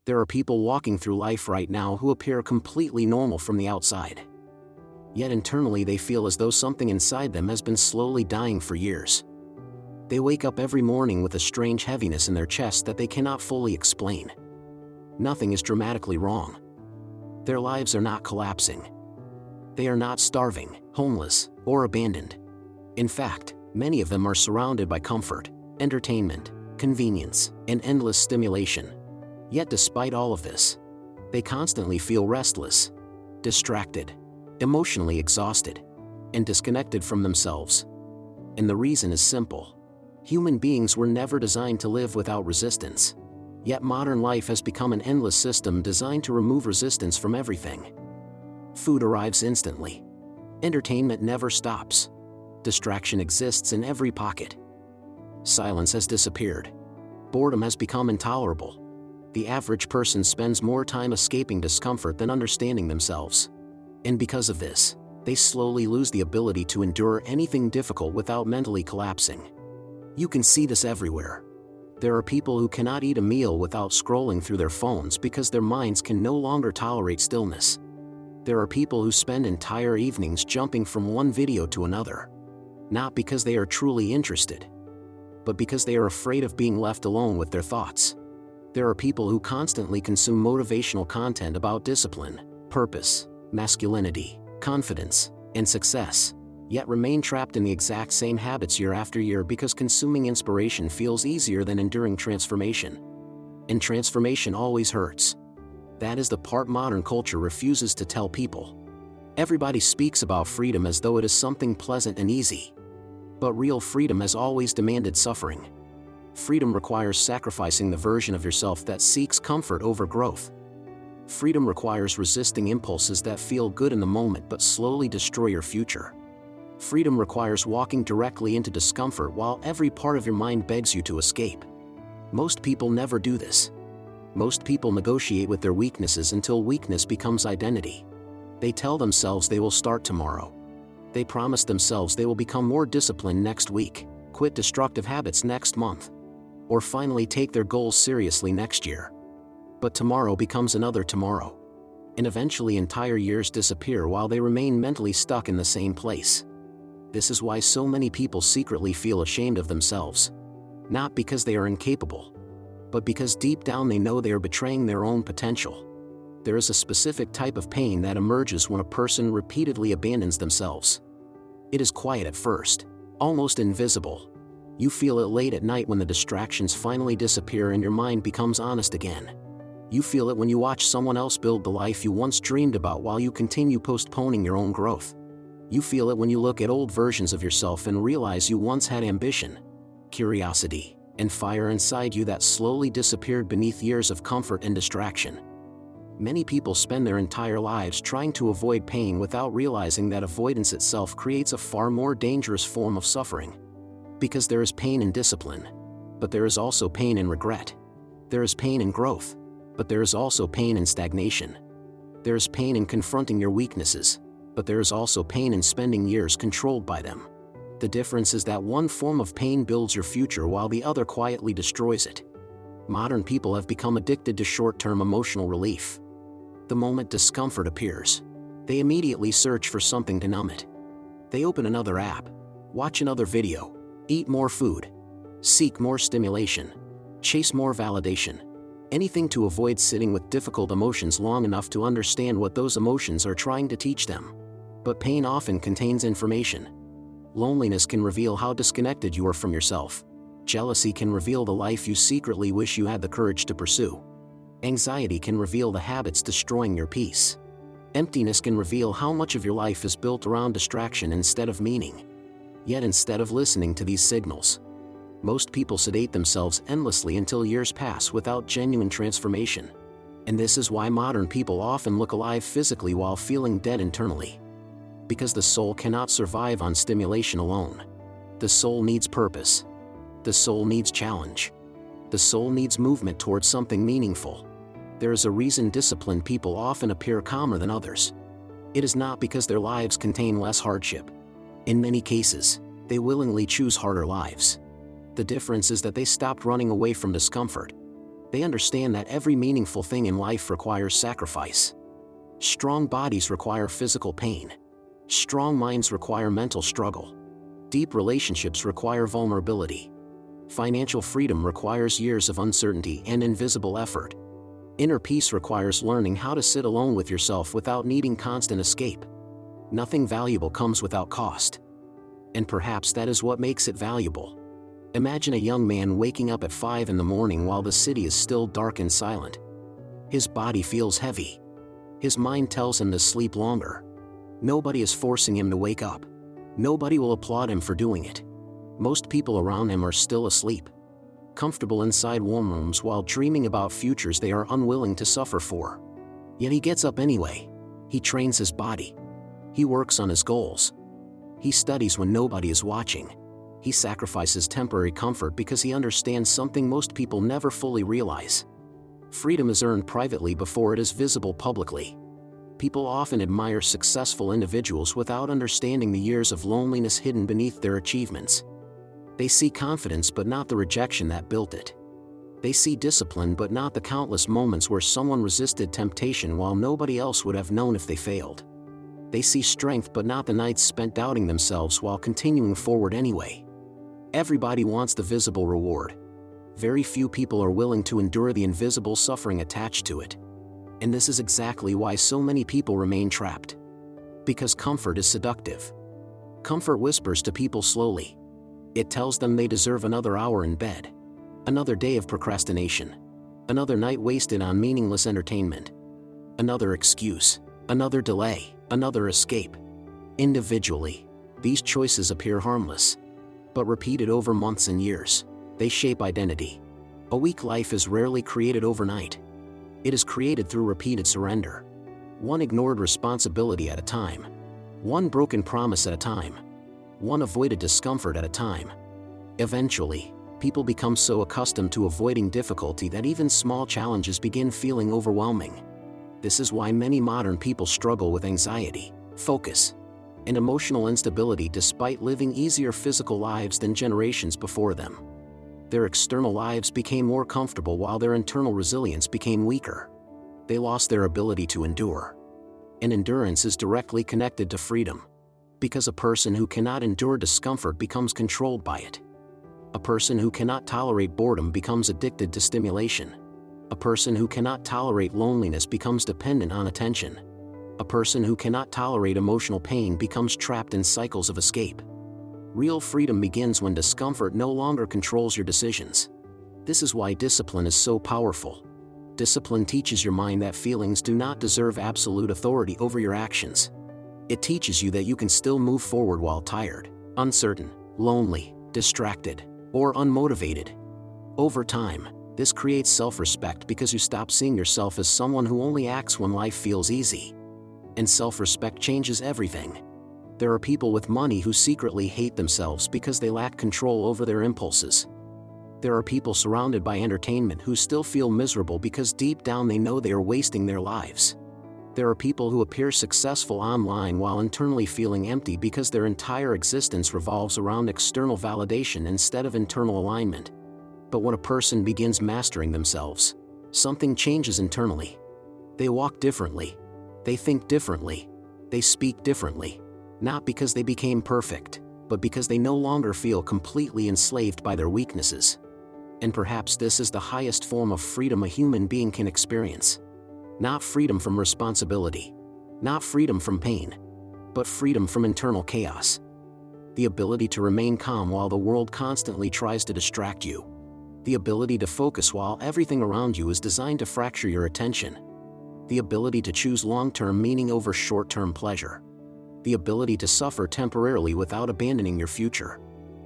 There are people walking through life right now who appear completely normal from the outside. Yet internally they feel as though something inside them has been slowly dying for years. They wake up every morning with a strange heaviness in their chest that they cannot fully explain. Nothing is dramatically wrong. Their lives are not collapsing. They are not starving, homeless, or abandoned. In fact, many of them are surrounded by comfort, entertainment, convenience, and endless stimulation. Yet despite all of this, they constantly feel restless, distracted, emotionally exhausted, and disconnected from themselves. And the reason is simple. Human beings were never designed to live without resistance. Yet modern life has become an endless system designed to remove resistance from everything. Food arrives instantly. Entertainment never stops. Distraction exists in every pocket. Silence has disappeared. Boredom has become intolerable. The average person spends more time escaping discomfort than understanding themselves. And because of this, they slowly lose the ability to endure anything difficult without mentally collapsing. You can see this everywhere. There are people who cannot eat a meal without scrolling through their phones because their minds can no longer tolerate stillness. There are people who spend entire evenings jumping from one video to another. Not because they are truly interested, but because they are afraid of being left alone with their thoughts. There are people who constantly consume motivational content about discipline, purpose, masculinity, confidence, and success, yet remain trapped in the exact same habits year after year because consuming inspiration feels easier than enduring transformation. And transformation always hurts. That is the part modern culture refuses to tell people. Everybody speaks about freedom as though it is something pleasant and easy. But real freedom has always demanded suffering. Freedom requires sacrificing the version of yourself that seeks comfort over growth. Freedom requires resisting impulses that feel good in the moment but slowly destroy your future. Freedom requires walking directly into discomfort while every part of your mind begs you to escape. Most people never do this. Most people negotiate with their weaknesses until weakness becomes identity. They tell themselves they will start tomorrow. They promise themselves they will become more disciplined next week, quit destructive habits next month, or finally take their goals seriously next year. But tomorrow becomes another tomorrow. And eventually entire years disappear while they remain mentally stuck in the same place. This is why so many people secretly feel ashamed of themselves. Not because they are incapable, but because deep down they know they are betraying their own potential. There is a specific type of pain that emerges when a person repeatedly abandons themselves. It is quiet at first, almost invisible. You feel it late at night when the distractions finally disappear and your mind becomes honest again. You feel it when you watch someone else build the life you once dreamed about while you continue postponing your own growth. You feel it when you look at old versions of yourself and realize you once had ambition, curiosity, and fire inside you that slowly disappeared beneath years of comfort and distraction. Many people spend their entire lives trying to avoid pain without realizing that avoidance itself creates a far more dangerous form of suffering. Because there is pain in discipline, but there is also pain in regret. There is pain in growth, but there is also pain in stagnation. There is pain in confronting your weaknesses, but there is also pain in spending years controlled by them. The difference is that one form of pain builds your future while the other quietly destroys it. Modern people have become addicted to short-term emotional relief. The moment discomfort appears, they immediately search for something to numb it. They open another app, watch another video, eat more food, seek more stimulation, chase more validation. Anything to avoid sitting with difficult emotions long enough to understand what those emotions are trying to teach them. But pain often contains information. Loneliness can reveal how disconnected you are from yourself. Jealousy can reveal the life you secretly wish you had the courage to pursue. Anxiety can reveal the habits destroying your peace. Emptiness can reveal how much of your life is built around distraction instead of meaning. Yet instead of listening to these signals, most people sedate themselves endlessly until years pass without genuine transformation. And this is why modern people often look alive physically while feeling dead internally. Because the soul cannot survive on stimulation alone. The soul needs purpose. The soul needs challenge. The soul needs movement towards something meaningful. There is a reason disciplined people often appear calmer than others. It is not because their lives contain less hardship. In many cases, they willingly choose harder lives. The difference is that they stopped running away from discomfort. They understand that every meaningful thing in life requires sacrifice. Strong bodies require physical pain. Strong minds require mental struggle. Deep relationships require vulnerability. Financial freedom requires years of uncertainty and invisible effort. Inner peace requires learning how to sit alone with yourself without needing constant escape. Nothing valuable comes without cost. And perhaps that is what makes it valuable. Imagine a young man waking up at 5 in the morning while the city is still dark and silent. His body feels heavy. His mind tells him to sleep longer. Nobody is forcing him to wake up. Nobody will applaud him for doing it. Most people around him are still asleep, comfortable inside warm rooms while dreaming about futures they are unwilling to suffer for. Yet he gets up anyway. He trains his body. He works on his goals. He studies when nobody is watching. He sacrifices temporary comfort because he understands something most people never fully realize. Freedom is earned privately before it is visible publicly. People often admire successful individuals without understanding the years of loneliness hidden beneath their achievements. They see confidence but not the rejection that built it. They see discipline but not the countless moments where someone resisted temptation while nobody else would have known if they failed. They see strength but not the nights spent doubting themselves while continuing forward anyway. Everybody wants the visible reward. Very few people are willing to endure the invisible suffering attached to it. And this is exactly why so many people remain trapped. Because comfort is seductive. Comfort whispers to people slowly. It tells them they deserve another hour in bed, another day of procrastination, another night wasted on meaningless entertainment, another excuse, another delay, another escape. Individually, these choices appear harmless. But repeated over months and years, they shape identity. A weak life is rarely created overnight. It is created through repeated surrender. One ignored responsibility at a time. One broken promise at a time. One avoided discomfort at a time. Eventually, people become so accustomed to avoiding difficulty that even small challenges begin feeling overwhelming. This is why many modern people struggle with anxiety, focus, and emotional instability despite living easier physical lives than generations before them. Their external lives became more comfortable while their internal resilience became weaker. They lost their ability to endure. And endurance is directly connected to freedom. Because a person who cannot endure discomfort becomes controlled by it. A person who cannot tolerate boredom becomes addicted to stimulation. A person who cannot tolerate loneliness becomes dependent on attention. A person who cannot tolerate emotional pain becomes trapped in cycles of escape. Real freedom begins when discomfort no longer controls your decisions. This is why discipline is so powerful. Discipline teaches your mind that feelings do not deserve absolute authority over your actions. It teaches you that you can still move forward while tired, uncertain, lonely, distracted, or unmotivated. Over time, this creates self-respect because you stop seeing yourself as someone who only acts when life feels easy. And self-respect changes everything. There are people with money who secretly hate themselves because they lack control over their impulses. There are people surrounded by entertainment who still feel miserable because deep down they know they are wasting their lives. There are people who appear successful online while internally feeling empty because their entire existence revolves around external validation instead of internal alignment. But when a person begins mastering themselves, something changes internally. They walk differently. They think differently. They speak differently. Not because they became perfect, but because they no longer feel completely enslaved by their weaknesses. And perhaps this is the highest form of freedom a human being can experience. Not freedom from responsibility. Not freedom from pain. But freedom from internal chaos. The ability to remain calm while the world constantly tries to distract you. The ability to focus while everything around you is designed to fracture your attention. The ability to choose long-term meaning over short-term pleasure. The ability to suffer temporarily without abandoning your future.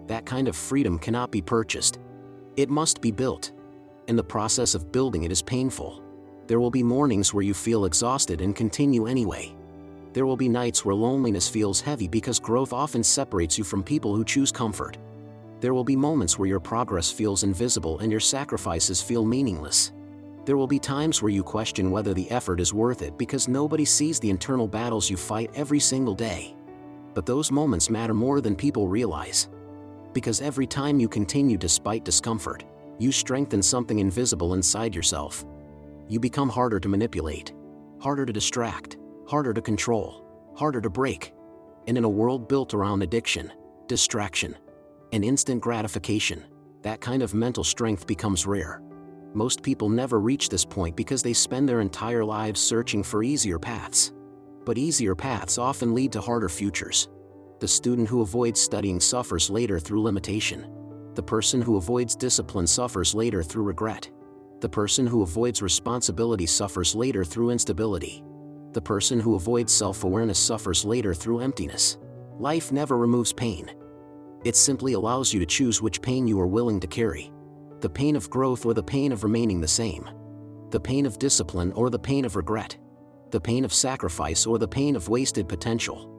That kind of freedom cannot be purchased. It must be built. And the process of building it is painful. There will be mornings where you feel exhausted and continue anyway. There will be nights where loneliness feels heavy because growth often separates you from people who choose comfort. There will be moments where your progress feels invisible and your sacrifices feel meaningless. There will be times where you question whether the effort is worth it because nobody sees the internal battles you fight every single day. But those moments matter more than people realize. Because every time you continue despite discomfort, You strengthen something invisible inside yourself. You become harder to manipulate, harder to distract, harder to control, harder to break. And in a world built around addiction, distraction, and instant gratification, that kind of mental strength becomes rare. Most people never reach this point because they spend their entire lives searching for easier paths. But easier paths often lead to harder futures. The student who avoids studying suffers later through limitation. The person who avoids discipline suffers later through regret. The person who avoids responsibility suffers later through instability. The person who avoids self-awareness suffers later through emptiness. Life never removes pain. It simply allows you to choose which pain you are willing to carry. The pain of growth or the pain of remaining the same. The pain of discipline or the pain of regret. The pain of sacrifice or the pain of wasted potential.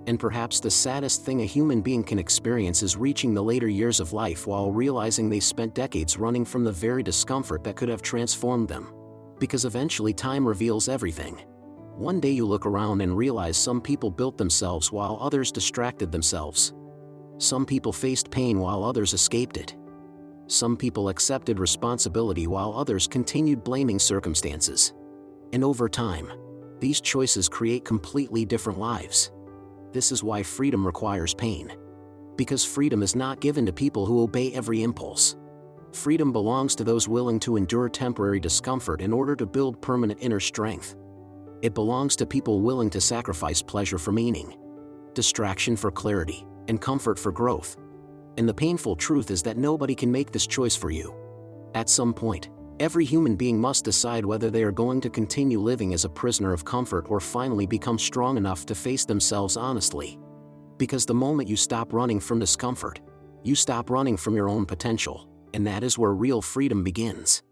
And perhaps the saddest thing a human being can experience is reaching the later years of life while realizing they spent decades running from the very discomfort that could have transformed them. Because eventually time reveals everything. One day you look around and realize some people built themselves while others distracted themselves. Some people faced pain while others escaped it. Some people accepted responsibility while others continued blaming circumstances. And over time, these choices create completely different lives. This is why freedom requires pain. Because freedom is not given to people who obey every impulse. Freedom belongs to those willing to endure temporary discomfort in order to build permanent inner strength. It belongs to people willing to sacrifice pleasure for meaning, distraction for clarity, and comfort for growth. And the painful truth is that nobody can make this choice for you. At some point, every human being must decide whether they are going to continue living as a prisoner of comfort or finally become strong enough to face themselves honestly. Because the moment you stop running from discomfort, you stop running from your own potential, and that is where real freedom begins.